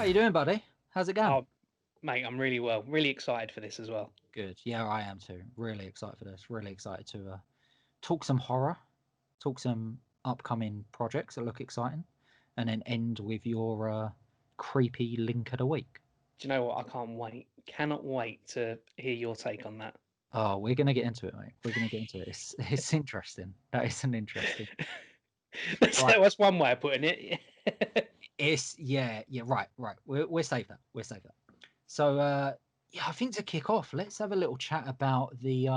How you doing, buddy? How's it going? Oh, mate, I'm really well. Really excited for this as well. Good. Yeah, I am too. Really excited for this. Really excited to talk some horror, talk some upcoming projects that look exciting, and then end with your creepy link of the week. Do you know what? I can't wait. Cannot wait to hear your take on that. Oh, we're gonna get into it, mate. We're gonna get into it. It's interesting. That is an interesting. Right. That's one way of putting it. It's yeah. Right. We're safe that. We're safe that. So yeah, I think to kick off, let's have a little chat about the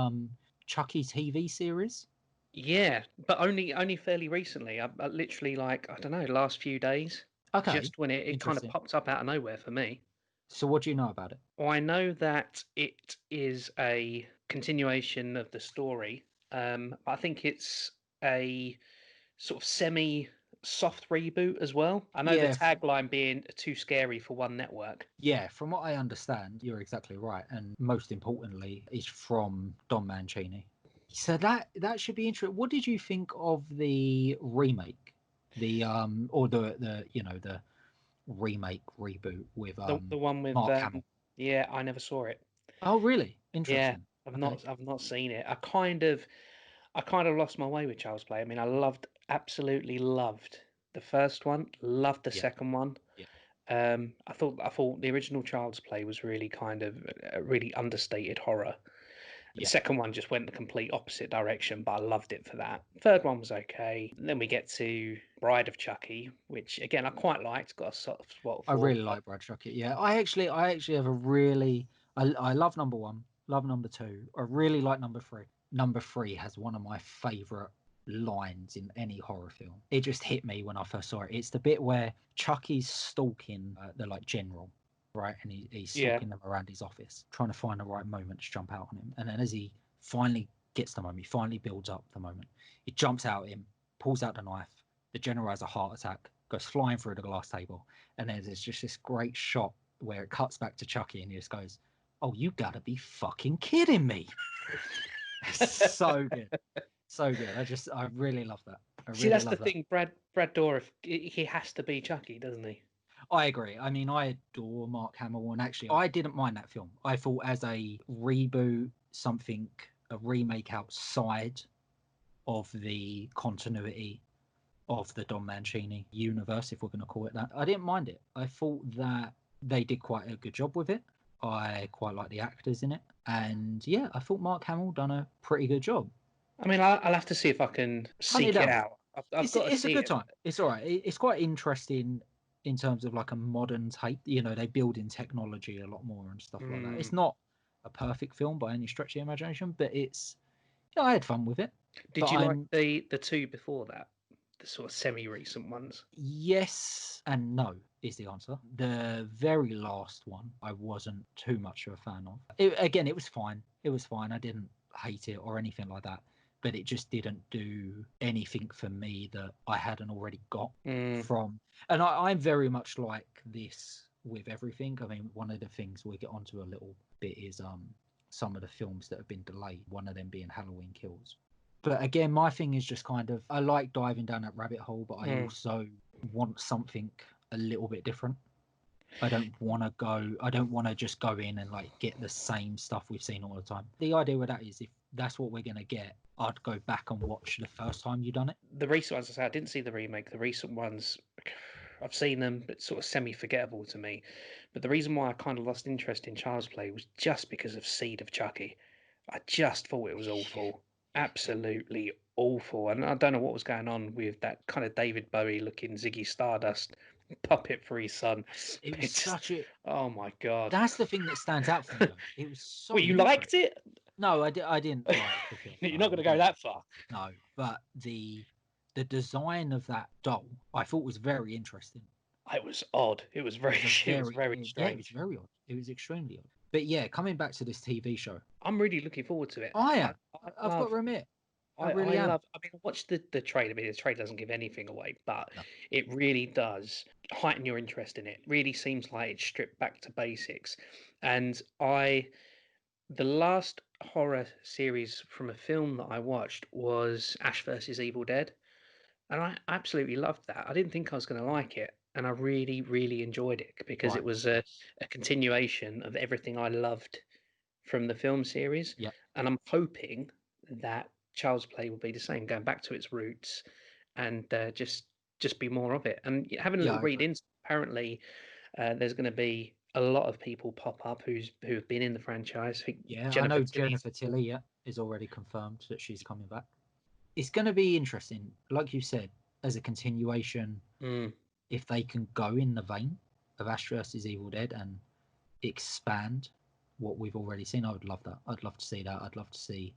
Chucky TV series. Yeah, but only fairly recently. I literally like I don't know, last few days. Okay, Just when it kind of interesting. popped up out of nowhere for me. So what do you know about it? Well, I know that it is a continuation of the story. I think it's a sort of semi soft reboot as well. I know the Yeah, tagline being too scary for one network. yeah. From what I understand, you're exactly right, and most importantly, is from Don Mancini. So that should be interesting. What did you think of the remake, the or the the remake reboot with The one with Mark Hamill? yeah, I never saw it. Oh, really? Yeah, Interesting. Okay. I've not seen it. I kind of lost my way with Child's Play. I mean, absolutely loved the first one, loved the Yeah. second one. Yeah. I thought the original Child's Play was really kind of a really understated horror. The Yeah. second one just went the complete opposite direction, but I loved it for that. Third one was okay. And then we get to Bride of Chucky, which again I quite liked, got a soft spot I for. really But like Brad Chuckett. Yeah, I actually have a really, I love number one, love number two. I really like number three. Number three has one of my favorite lines in any horror film. It just hit me when I first saw it. It's the bit where Chucky's stalking the like general, right, and he's yeah, stalking them around his office, trying to find the right moment to jump out on him. And then as he finally gets the moment, he finally builds up the moment. He jumps out at him, pulls out the knife. The general has a heart attack, goes flying through the glass table, and then there's just this great shot where it cuts back to Chucky and he just goes, "Oh, you gotta be fucking kidding me." It's so good. So good. I really love that. I see really that's the love that. thing. Brad Dourif, he has to be Chucky, doesn't he? I agree. I mean, I adore Mark Hamill, and actually, I didn't mind that film. I thought as a reboot, something, a remake outside of the continuity of the Don Mancini universe, if we're going to call it that. I didn't mind it. I thought that they did quite a good job with it. I quite like the actors in it, and yeah, I thought Mark Hamill done a pretty good job. I mean, I'll have to see if I can Hunt it seek it down. out. I've got to It's a see good it. time. It's all right. It's quite interesting in terms of like a modern take. You know, they build in technology a lot more and stuff like that. Hmm. It's not a perfect film by any stretch of the imagination, but it's I had fun with it. But Did you like I'm the two before that, the sort of semi-recent ones? yes and no is the answer. The very last one, I wasn't too much of a fan of. Again, it was fine. It was fine. I didn't hate it or anything like that. But it just didn't do anything for me that I hadn't already got Mm. from. And I'm very much like this with everything. I mean, one of the things we'll get onto a little bit is some of the films that have been delayed. One of them being Halloween Kills. But again, my thing is just kind of I like diving down that rabbit hole, but I Mm. also want something a little bit different. I don't want to go. I don't want to just go in and like get the same stuff we've seen all the time. The idea with that is if that's what we're gonna get, I'd go back and watch the first time you done it. The recent ones, I say, I didn't see the remake. The recent ones, I've seen them, but sort of semi-forgettable to me. But the reason why I kind of lost interest in Child's Play was just because of Seed of Chucky. I just thought it was Yeah, awful, yeah, yeah. absolutely awful, and I don't know what was going on with that kind of David Bowie looking Ziggy Stardust puppet for his son. It But was it just, such a. oh my god! That's the thing that stands out for me though. It was Well, so you liked interesting. it? No, I didn't like the film. You're not No, going I to go didn't. that far. No, but the design of that doll I thought was very interesting. It was odd. It was It very, was a it was very very yeah, it was strange. very odd. It was extremely odd. But yeah, coming back to this TV show, I'm really looking forward to it. I Like, am. I I've got love, to admit, I I really am. love. I mean, I watched the trailer. I mean, the trailer doesn't give anything away, but No. it really does heighten your interest in it. Really seems like it's stripped back to basics. And the last horror series from a film that I watched was Ash versus Evil Dead, and I absolutely loved that. I didn't think I was going to like it. and I really, really enjoyed it because Right. it was a continuation of everything I loved from the film series. Yeah. And I'm hoping that Child's Play will be the same, going back to its roots and just be more of it. And having a Yeah, little I read agree. into, apparently, there's going to be a lot of people pop up who have been in the franchise. I think Yeah, I Jennifer know Tilly. Jennifer Tilly, yeah, is already confirmed that she's coming back. It's going to be interesting, like you said, as a continuation. Mm. If they can go in the vein of Ash vs Evil Dead and expand what we've already seen, I would love that. I'd love to see that. I'd love to see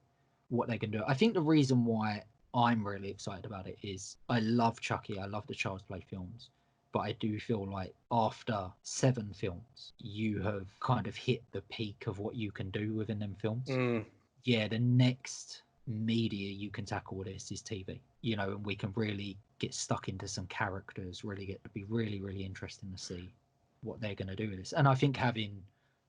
what they can do. I think the reason why I'm really excited about it is I love Chucky. I love the Child's Play films. But I do feel like after 7 films, you have kind of hit the peak of what you can do within them films. Mm. Yeah, the next media you can tackle this is TV, and we can really get stuck into some characters, really get to be really, really interesting to see what they're going to do with this. And I think having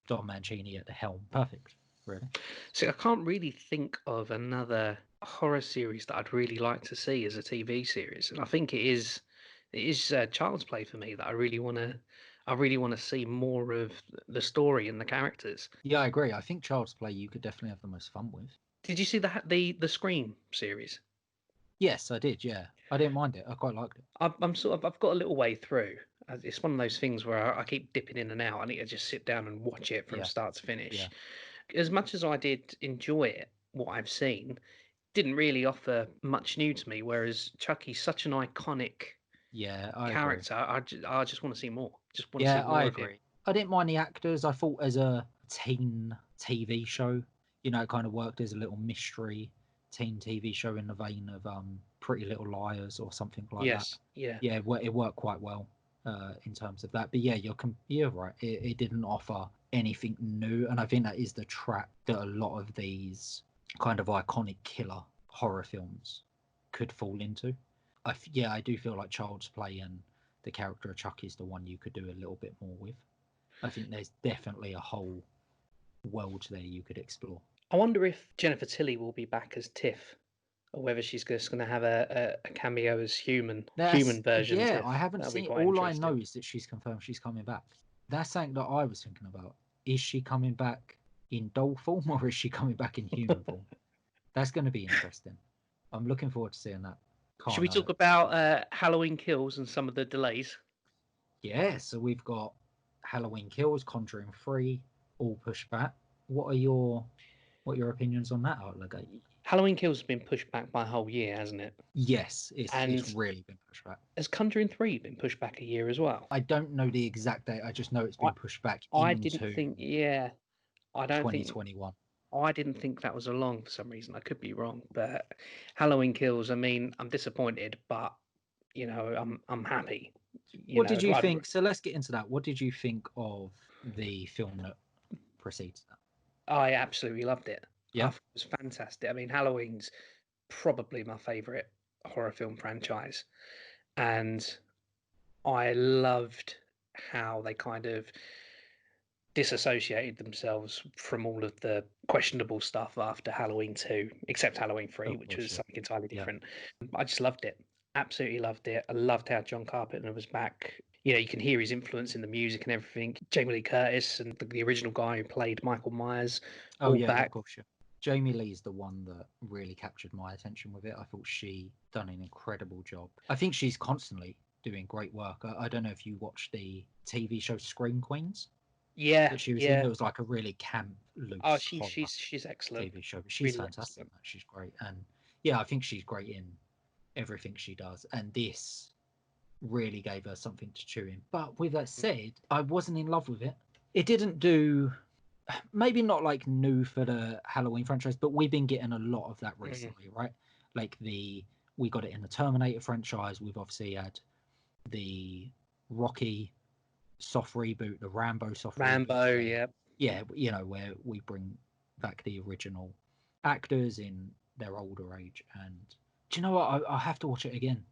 Don Mancini at the helm, perfect, really. See, I can't really think of another horror series that I'd really like to see as a TV series, and I think it is Child's Play for me that I really want to see more of the story and the characters. Yeah, I agree. I think Child's Play you could definitely have the most fun with. Did you see the Scream series? Yes, I did. Yeah, I didn't mind it. I quite liked it. I've got a little way through. It's one of those things where I keep dipping in and out. I need to just sit down and watch it from Yeah, start to finish. yeah, As much as I did enjoy it, what I've seen didn't really offer much new to me. Whereas Chucky's such an iconic yeah. I agree. character. I just want to see more. Just want to see Yeah, I more of him. agree. I didn't mind the actors. I thought as a teen TV show, it kind of worked as a little mystery teen TV show in the vein of Pretty Little Liars or something like that. Yes, yeah. Yeah, it worked quite well in terms of that. But yeah, you're right. It didn't offer anything new, and I think that is the trap that a lot of these kind of iconic killer horror films could fall into. Yeah, I do feel like Child's Play and the character of Chuck is the one you could do a little bit more with. I think there's definitely a whole world there you could explore. I wonder if Jennifer Tilly will be back as Tiff, or whether she's just going to have a cameo as human version Yeah, I Tiff. haven't That'll be seen. quite All I know interesting. is that she's confirmed she's coming back. That's something that I was thinking about. Is she coming back in doll form or is she coming back in human form? That's going to be interesting. I'm looking forward to seeing that. Should Can't we talk know. about Halloween Kills and some of the delays? Yeah, so we've got Halloween Kills, Conjuring 3, all pushed back. What are your opinions on that outlook? Halloween Kills has been pushed back by a whole year, hasn't it? Yes, it's And really been pushed back. has Conjuring 3 been pushed back a year as well? I don't know the exact date. I just know it's I been pushed back I didn't into think, yeah, I don't think 2021. I didn't think that was along for some reason. I could be wrong, but Halloween Kills. I mean, I'm disappointed, but I'm happy. What did you think? So let's get into that. What did you think of the film that precedes that? I absolutely loved it. I Yeah, thought it was fantastic. I mean, Halloween's probably my favorite horror film franchise, and I loved how they kind of disassociated themselves from all of the questionable stuff after Halloween 2, except Halloween 3, of which course, was yeah. something entirely Yeah. different. I just loved it. Absolutely loved it. I loved how John Carpenter was back. You can hear his influence in the music and everything. Jamie Lee Curtis and the original guy who played Michael Myers, Oh all yeah, of back. course, yeah. Jamie Lee's the one that really captured my attention with it. I thought she done an incredible job. I think she's constantly doing great work. I don't know if you watched the TV show Scream Queens Yeah, that she was in. yeah. It was like a really camp, Oh, loose she's horror she's she's excellent. TV show. But she's Really fantastic. excellent. She's great, and yeah, I think she's great in everything she does. And this really gave her something to chew in. But with that said, I wasn't in love with it. It didn't do, maybe not like new for the Halloween franchise, but we've been getting a lot of that Mm. recently, right? Like we got it in the Terminator franchise. We've obviously had the Rocky soft reboot, the Rambo soft reboot, Rambo, where yeah. yeah, where we bring back the original actors in their older age. And do you know what? I have to watch it again,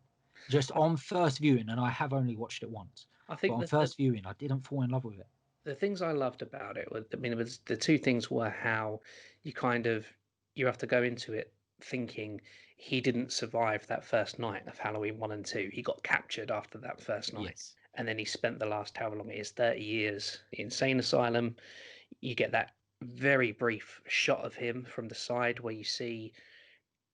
just I, on first viewing, and I have only watched it once. I But think on that the first viewing, I didn't fall in love with it. the things I loved about it were, I mean, it was the two things were how you kind of you have to go into it thinking he didn't survive that first night of Halloween 1 and 2. He got captured after that first night. Yes. and then he spent the last however long it is, 30 years, insane asylum. You get that very brief shot of him from the side where you see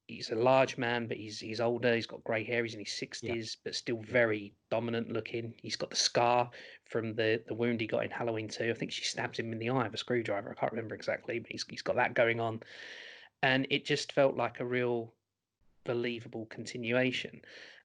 he's a large man, but he's older. He's got grey hair. He's in his Yeah. 60s, but still very dominant looking. He's got the scar from the wound he got in Halloween 2. I think she stabs him in the eye with a screwdriver. I can't remember exactly, but he's got that going on. And it just felt like a real believable continuation.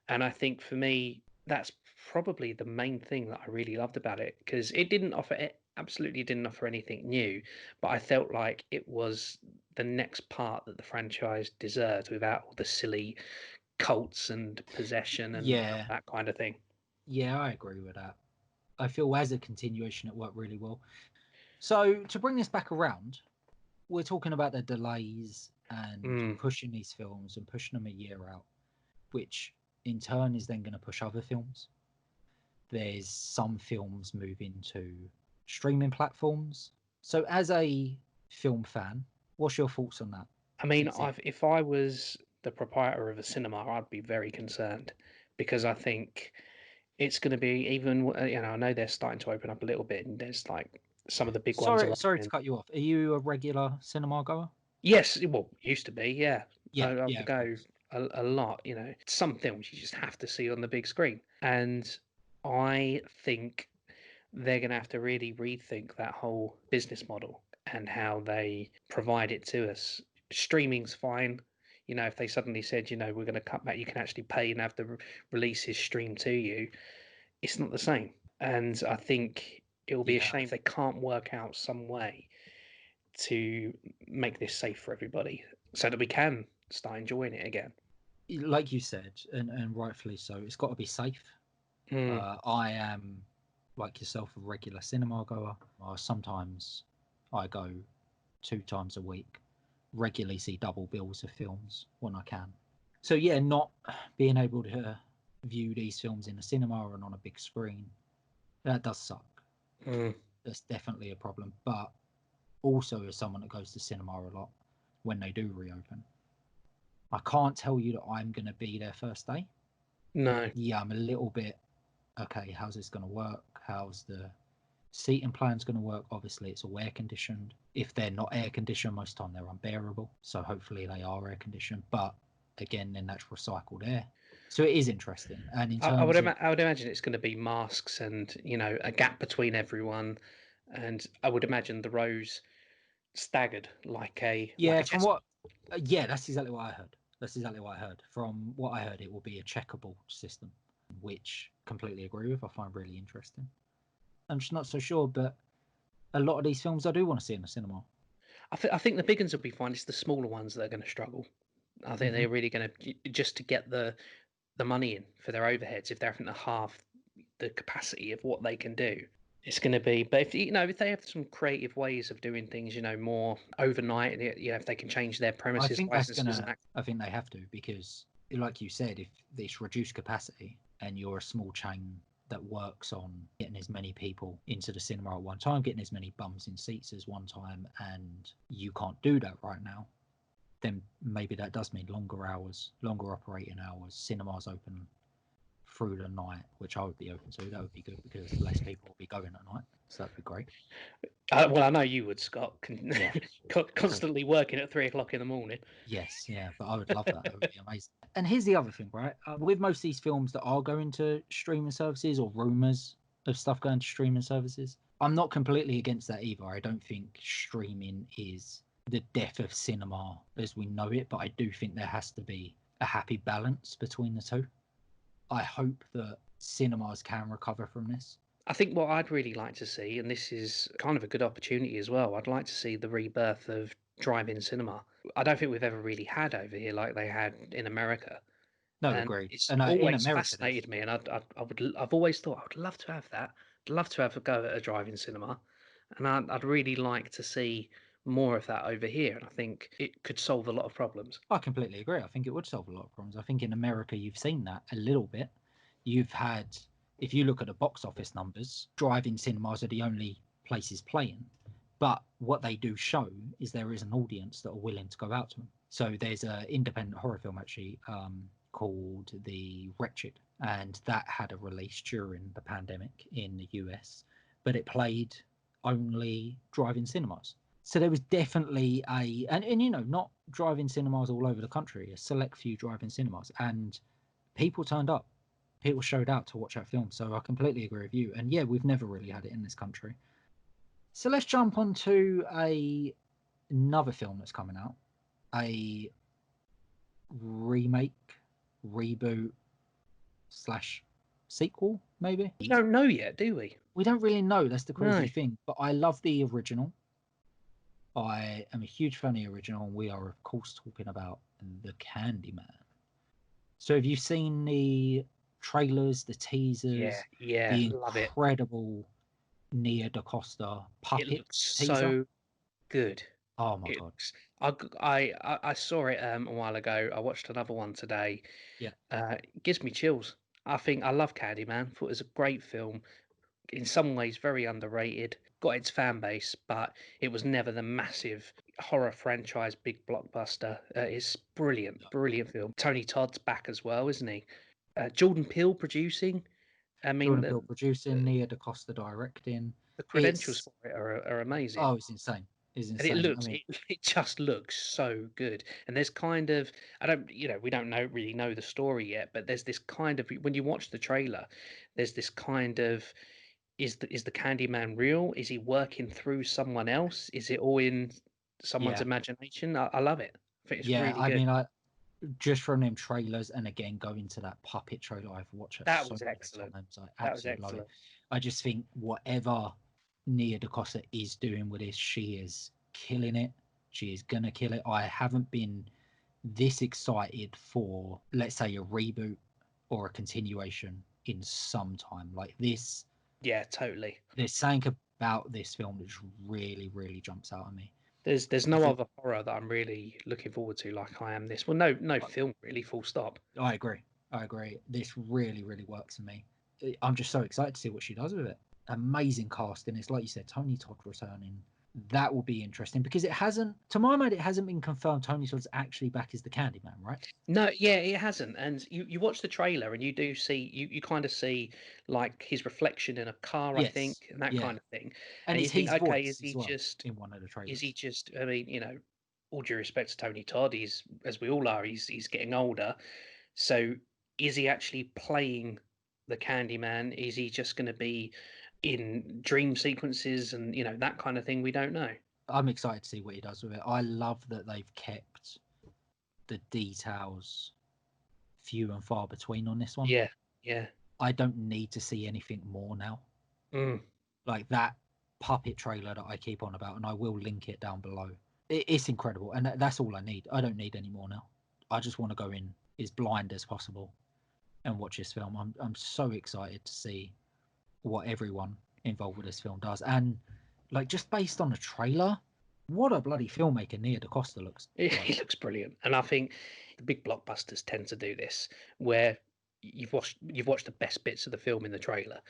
And I think for me, that's probably the main thing that I really loved about it, because it absolutely didn't offer anything new, but I felt like it was the next part that the franchise deserved without all the silly cults and possession and Yeah. that kind of thing. Yeah, I agree with that. I feel as a continuation, it worked really well. So to bring this back around, we're talking about the delays and pushing these films and pushing them a year out, which in turn is then going to push other films. There's some films moving to streaming platforms. So as a film fan, what's your thoughts on that? I mean, if I was the proprietor of a cinema, I'd be very concerned, because I think it's going to be even, I know they're starting to open up a little bit, and there's like some of the big ones are Sorry to opening. cut you off. Are you a regular cinema goer? Yes, well, used to be, yeah. Yeah, I yeah, would of go course. a lot, Some films you just have to see on the big screen. And I think they're going to have to really rethink that whole business model and how they provide it to us. Streaming's fine. If they suddenly said, we're going to cut back, you can actually pay and have the releases streamed to you, it's not the same. And I think it will be a Yeah, shame if they can't work out some way to make this safe for everybody so that we can start enjoying it again. like you said, and rightfully so, it's got to be safe. I am, like yourself, a regular cinema goer. Sometimes I go 2 times a week, regularly see double bills of films when I can. So yeah, not being able to view these films in a cinema and on a big screen, that does suck. That's definitely a problem. But also, as someone that goes to cinema a lot, when they do reopen, I can't tell you that I'm going to be there first day. No. Yeah, I'm a little bit, okay, how's this going to work? How's the seating plan's going to work? Obviously, it's all air conditioned. If they're not air conditioned, most of the time they're unbearable. So hopefully they are air conditioned. But again, then that's recycled air. So it is interesting. And in I would terms of, I would imagine it's going to be masks and a gap between everyone, and I would imagine the rows staggered like a yeah, from chess. what, yeah, that's exactly what I heard. That's exactly what I heard. From what I heard, it will be a checkable system, which completely agree with. I find really interesting. I'm just not so sure, but a lot of these films I do want to see in the cinema. I think the big ones will be fine. It's the smaller ones that are going to struggle. I think they're really going to, just to get the money in for their overheads, if they're having to half the capacity of what they can do. It's going to be, but if they have some creative ways of doing things, more overnight, if they can change their I premises think that's licenses gonna. I think they have to because, like you said, if it's reduced capacity and you're a small chain that works on getting as many people into the cinema at one time, getting as many bums in seats as one time, and you can't do that right now, then maybe that does mean longer hours, longer operating hours. Cinemas open through the night, which I would be open to. That would be good because less people will be going at night, so that'd be great. well, I know you would, Scott, Yeah, true. constantly working at 3 o'clock in the morning. Yes, yeah, but I would love that. That would be amazing. And here's the other thing, right? With most of these films that are going to streaming services or rumors of stuff going to streaming services, I'm not completely against that either. I don't think streaming is the death of cinema as we know it, but I do think there has to be a happy balance between the two. I hope that cinemas can recover from this. I think what I'd really like to see, and this is kind of a good opportunity as well, I'd like to see the rebirth of drive-in cinema. I don't think we've ever really had over here like they had in America, No, and agreed. it's And in always America, there's fascinated me. And I've always thought I would love to have that. I'd love to have a go at a drive-in cinema, and I'd really like to see more of that over here. And I think it could solve a lot of problems. I completely agree. I think it would solve a lot of problems. I think in America, you've seen that a little bit. You've had, if you look at the box office numbers, drive-in cinemas are the only places playing. But what they do show is there is an audience that are willing to go out to them. So there's an independent horror film actually called The Wretched, and that had a release during the pandemic in the US, but it played only drive-in cinemas. So there was definitely and you know, not drive-in cinemas all over the country, a select few drive-in cinemas, and people turned up. People showed out to watch that film. So I completely agree with you. And yeah, we've never really had it in this country. So let's jump on to another film that's coming out, a remake, reboot slash sequel, maybe. We don't know yet, do we? We don't really know. That's the crazy No. thing. But I love the original. I am a huge fan of the original, and we are, of course, talking about the Candyman. So have you seen the trailers, the teasers, Yeah, the love it. incredible Nia DaCosta It puppet looks teaser? so good. Oh my It god! looks. I saw it a while ago. I watched another one today. Yeah, It gives me chills. I love Candyman. Thought it was a great film. In some ways, very underrated. Got its fan base, but it was never the massive horror franchise big blockbuster. It's brilliant, brilliant film. Tony Todd's back as well, isn't he? Jordan Peele producing. I mean, Jordan Peele producing, Nia DaCosta directing. the credentials It's for it are amazing. oh, it's insane. It's And it insane. I looks mean, it just looks so good. And there's kind of I don't we don't really know the story yet, but there's this kind of when you watch the trailer, there's this kind of is the Candyman real? Is he working through someone else? Is it all in someone's yeah, imagination? I love it. I think it's yeah. really I good. mean, I just from them trailers, and again going to that puppet trailer, I've watched it That so was many excellent. times. I That was absolutely love it. excellent. I just think whatever Nia DaCosta is doing with this, she is killing it. She is gonna kill it. I haven't been this excited for, let's say, a reboot or a continuation in some time. Like this, Yeah, totally. there's something about this film that just really, really jumps out at me. There's I no think other horror that I'm really looking forward to like I am this. Well, no film really, full stop. I agree. I agree. This really, really works for me. I'm just so excited to see what she does with it. Amazing casting. It's like you said, Tony Todd returning. That will be interesting because it hasn't, to my mind, it hasn't been confirmed Tony Todd's actually back as the Candyman, right? No, yeah, it hasn't. And you watch the trailer and you do see you kind of see like his reflection in a car, I Yes. think, and that Yeah. kind of thing. And And you it's think, his okay, voice as well in one of the is he trailers. just I mean, all due respect to Tony Todd, he's as we all are, he's getting older. So is he actually playing the Candyman? Is he just gonna be in dream sequences and that kind of thing? We don't know. I'm excited to see what he does with it. I love that they've kept the details few and far between on this one. Yeah, yeah. I don't need to see anything more now. Mm. Like that puppet trailer that I keep on about, and I will link it down below. It's incredible, and that's all I need. I don't need any more now. I just want to go in as blind as possible and watch this film. I'm so excited to see what everyone involved with this film does, and like just based on the trailer, what a bloody filmmaker Nia DaCosta looks He like. looks brilliant, and I think the big blockbusters tend to do this, where you've watched the best bits of the film in the trailer,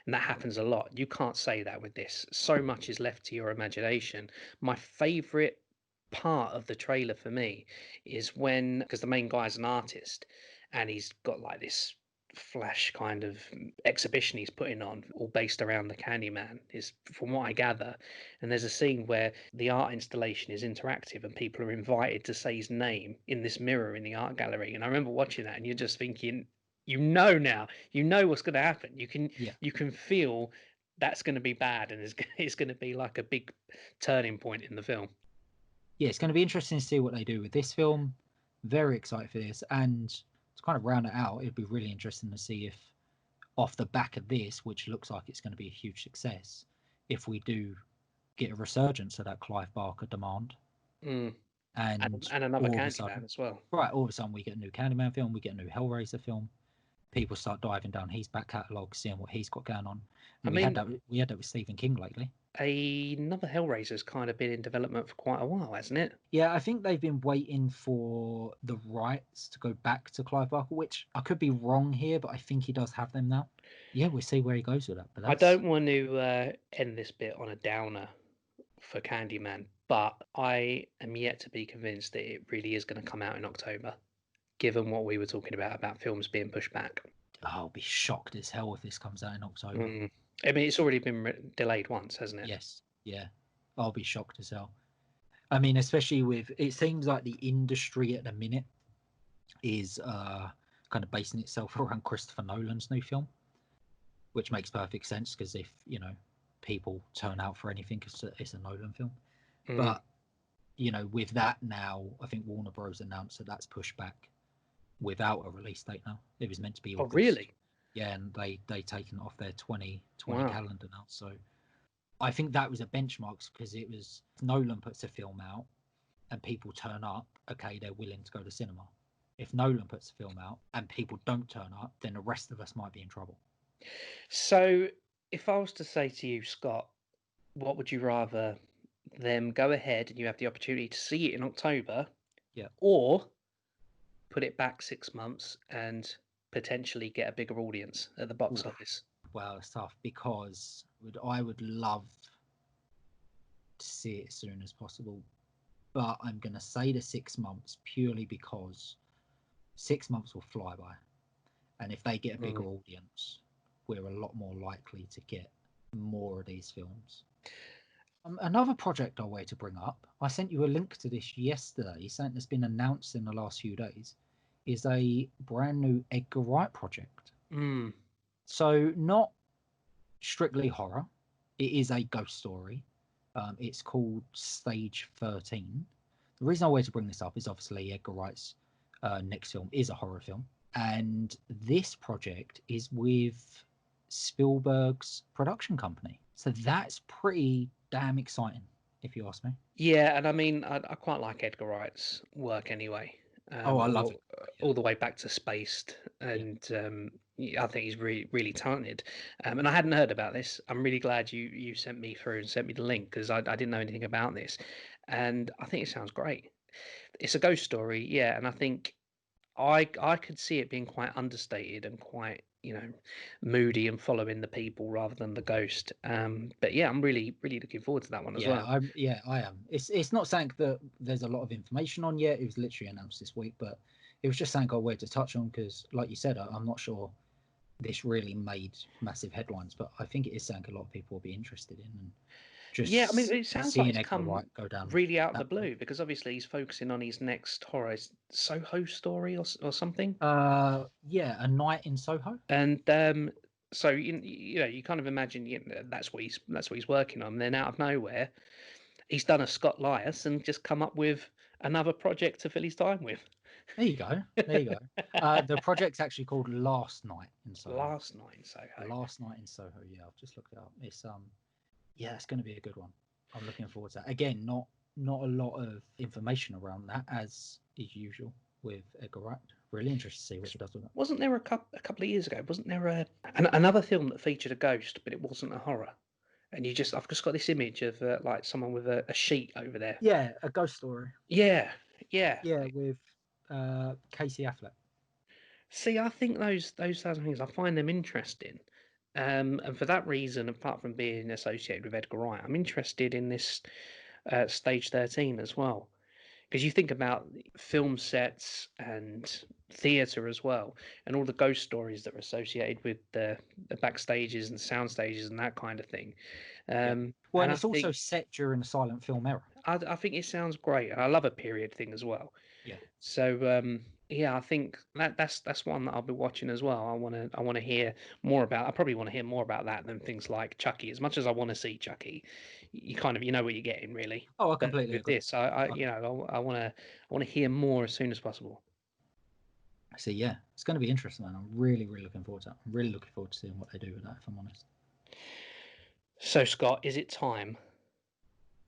and that happens a lot. You can't say that with this. So much is left to your imagination. My favourite part of the trailer for me is when because the main guy's an artist, and he's got like this flash kind of exhibition he's putting on, all based around the Candyman, is from what I gather. And there's a scene where the art installation is interactive and people are invited to say his name in this mirror in the art gallery. And I remember watching that and you're just thinking, now, what's going to happen. Yeah, You can feel that's going to be bad and it's going to be like a big turning point in the film. yeah, it's going to be interesting to see what they do with this film. Very excited for this, and to kind of round it out, it'd be really interesting to see if, off the back of this, which looks like it's going to be a huge success, if we do get a resurgence of that Clive Barker demand, Mm. and And another all of a Candyman sudden, as well. right, all of a sudden we get a new Candyman film, we get a new Hellraiser film. People start diving down his back catalogue, seeing what he's got going on. I And mean, we had that with Stephen King lately. another Hellraiser's kind of been in development for quite a while, hasn't it? Yeah, I think they've been waiting for the rights to go back to Clive Barker, which I could be wrong here, but I think he does have them now. Yeah, we'll see where he goes with that. But I that's don't want to end this bit on a downer for Candyman, but I am yet to be convinced that it really is going to come out in October, given what we were talking about films being pushed back. I'll be shocked as hell if this comes out in October. I mean, it's already been delayed once, hasn't it? Yes, yeah, I'll be shocked as hell. I mean, especially with, it seems like the industry at the minute is kind of basing itself around Christopher Nolan's new film, which makes perfect sense because if, you know, people turn out for anything, it's a Nolan film. But, you know, with that now, I think Warner Bros. Announced that that's pushed back without a release date now. It was meant to be August. Oh, really? Yeah, and they taken it off their 2020 Wow. calendar now. So I think that was a benchmark because it was, if Nolan puts a film out and people turn up, okay, they're willing to go to cinema. If Nolan puts a film out and people don't turn up, then the rest of us might be in trouble. So, if I was to say to you, Scott, what would you rather, them go ahead and you have the opportunity to see it in October, Yeah, or put it back 6 months and potentially get a bigger audience at the box office? well, it's tough because I would love to see it as soon as possible, but I'm going to say the 6 months purely because 6 months will fly by. And if they get a bigger audience, we're a lot more likely to get more of these films. Another project I wanted to bring up, I sent you a link to this yesterday, something that's been announced in the last few days, is a brand new Edgar Wright project. So not strictly horror, it is a ghost story. It's called Stage 13. The reason I wanted to bring this up is obviously Edgar Wright's next film is a horror film. And this project is with Spielberg's production company. So that's pretty damn exciting, if you ask me. Yeah, and I mean, I quite like Edgar Wright's work anyway. Oh, I love it. All the way back to Spaced, and I think he's really, really talented. And I hadn't heard about this. I'm really glad you sent me through and sent me the link because I didn't know anything about this, and I think it sounds great. It's a ghost story, yeah, and I think I could see it being quite understated and quite, you know, moody and following the people rather than the ghost. But yeah, I'm really, really looking forward to that one as well. I am. It's not something that there's a lot of information on yet. It was literally announced this week, but it was just something I wanted to touch on because, like you said, I'm not sure this really made massive headlines, but I think it is something a lot of people will be interested in. And just yeah, I mean, it sounds like it's Edgar come Wright go down really out of the blue because obviously he's focusing on his next horror Soho story or something. Yeah, A Night in Soho. And so you know, you kind of imagine, you know, that's what he's working on. And then out of nowhere, he's done a Scott Lyus and just come up with another project to fill his time with. There you go. There you go. The project's actually called Last Night in Soho. Last Night in Soho. Last Night in Soho. Yeah, I've just looked it up. It's yeah, it's going to be a good one. I'm looking forward to that. Again, not a lot of information around that as is usual with Edgar Wright. Really interested to see what he does with it. Wasn't there a couple of years ago? Wasn't there another film that featured a ghost, but it wasn't a horror? And I've just got this image of like someone with a sheet over there. Yeah, a ghost story. Yeah. With Casey Affleck. See, I think those types of things, I find them interesting. And for that reason, apart from being associated with Edgar Wright, I'm interested in this Stage 13 as well. Because you think about film sets and theatre as well, and all the ghost stories that are associated with the backstages and sound stages and that kind of thing. Well, and it's also set during the silent film era. I think it sounds great. I love a period thing as well. Yeah. So yeah, I think that's one that I'll be watching as well. I want to hear more about. I probably want to hear more about that than things like Chucky. As much as I want to see Chucky, you kind of know what you're getting really. Oh, I completely agree. With this, I want to hear more as soon as possible. So yeah, it's going to be interesting, man. I'm really looking forward to it. I'm really looking forward to seeing what they do with that, if I'm honest. So Scott, is it time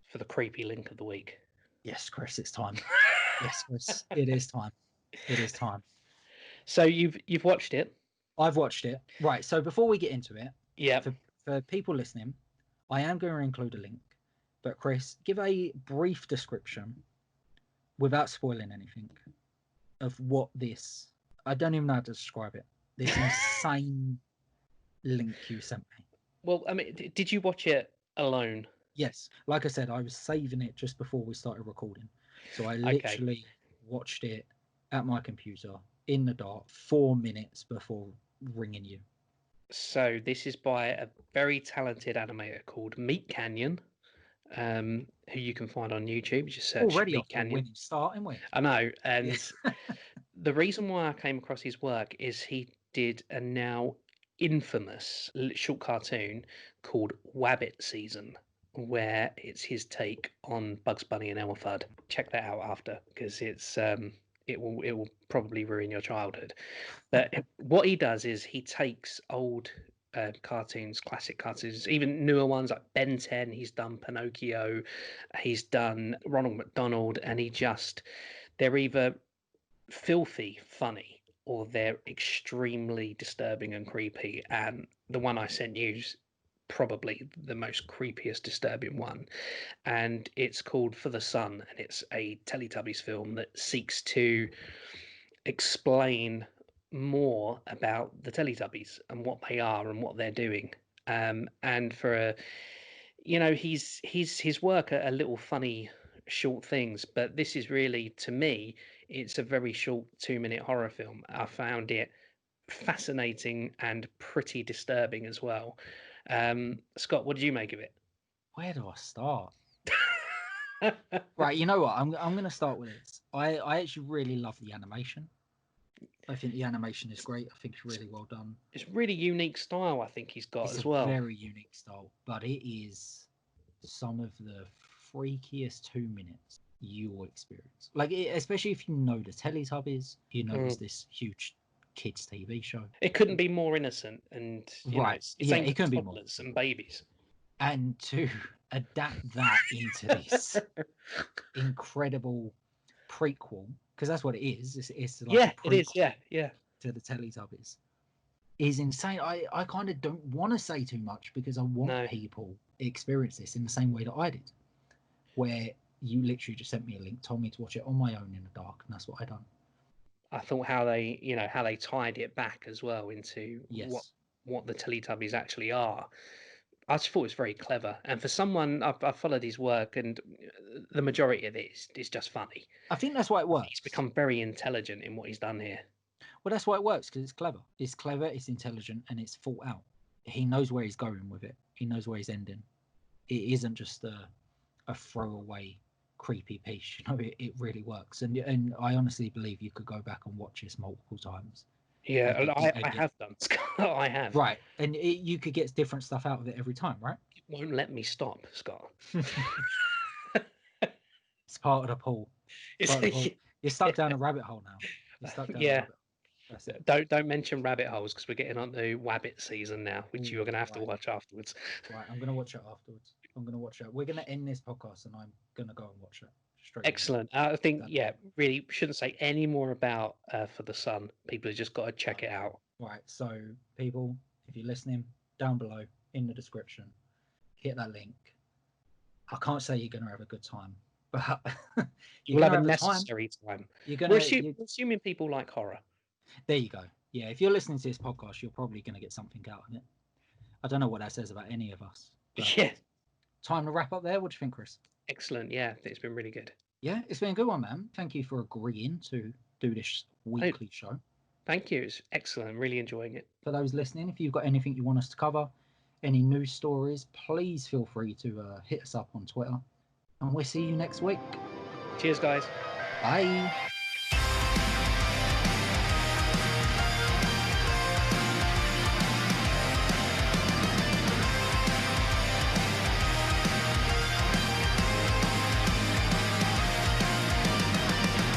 for the creepy link of the week? Yes, Chris, it's time. Yes, Chris, it is time. It is time. So you've watched it. I've watched it. Right. So before we get into it, yeah, for people listening, I am going to include a link. But Chris, give a brief description, without spoiling anything, of what this. I don't even know how to describe it. This insane link you sent me. Well, I mean, did you watch it alone? Yes. Like I said, I was saving it just before we started recording. So I literally watched it at my computer in the dark 4 minutes before ringing you? So this is by a very talented animator called Meat Canyon, who you can find on YouTube. Just search Already Meat off to a Canyon. winning start, aren't we? I know, and the reason why I came across his work is he did a now infamous short cartoon called Wabbit Season, where it's his take on Bugs Bunny and Elmer Fudd. Check that out after, because it will probably ruin your childhood. But what he does is he takes old cartoons, classic cartoons, even newer ones like Ben 10. He's done Pinocchio, he's done Ronald McDonald, and they're either filthy funny or they're extremely disturbing and creepy. And the one I sent you is probably the most creepiest, disturbing one. And it's called For the Sun, and it's a Teletubbies film that seeks to explain more about the Teletubbies and what they are and what they're doing. And for a, his work are little funny short things, but this is really, to me, it's a very short 2-minute horror film. I found it fascinating and pretty disturbing as well. Scott, what did you make of it? Where do I start? Right, you know what? I'm going to start with this. I actually really love the animation. I think the animation is great. I think it's really well done. It's really unique style, I think he's got It's as a well. very unique style, but it is some of the freakiest 2 minutes you will experience. Like, especially if you know the Teletubbies, you know it's this huge kids TV show. It couldn't be more innocent, and it's aimed it couldn't at be more. toddlers and babies. And to adapt that into this incredible prequel, because that's what it is. It's like a prequel it is. Yeah. to the Teletubbies. Is insane. I kind of don't want to say too much because I want people to experience this in the same way that I did, where you literally just sent me a link, told me to watch it on my own in the dark, and that's what I done. I thought how they tied it back as well into what the Teletubbies actually are. I just thought it was very clever, and for someone I've followed his work, and the majority of it is just funny. I think that's why it works. He's become very intelligent in what he's done here. Well, that's why it works, because it's clever. It's clever, it's intelligent, and it's thought out. He knows where he's going with it. He knows where he's ending. It isn't just a throwaway, creepy piece. It really works. And I honestly believe you could go back and watch this multiple times. Yeah, I have done. I have. Right, and you could get different stuff out of it every time, right? It won't let me stop, Scott. It's part of the pool. You're stuck down a rabbit hole now. You're stuck down a rabbit hole. That's it. Don't mention rabbit holes, because we're getting on to Wabbit Season now, which you're going to have to watch afterwards. Right, I'm going to watch it afterwards. I'm going to watch it. We're going to end this podcast, and I'm going to go and watch it straight. Excellent. I think, really shouldn't say any more about For the Sun. People have just got to check it out. Right, so people, if you're listening, down below in the description, hit that link. I can't say you're going to have a good time, but you'll have a necessary time. We're assuming people like horror. There you go. Yeah, if you're listening to this podcast, you're probably going to get something out of it. I don't know what that says about any of us. Yeah. Time to wrap up there. What do you think, Chris? Excellent. Yeah, it's been really good. Yeah, it's been a good one, man. Thank you for agreeing to do this weekly show. Thank you. It's excellent. I'm really enjoying it. For those listening, if you've got anything you want us to cover, any news stories, please feel free to hit us up on Twitter. And we'll see you next week. Cheers, guys. Bye.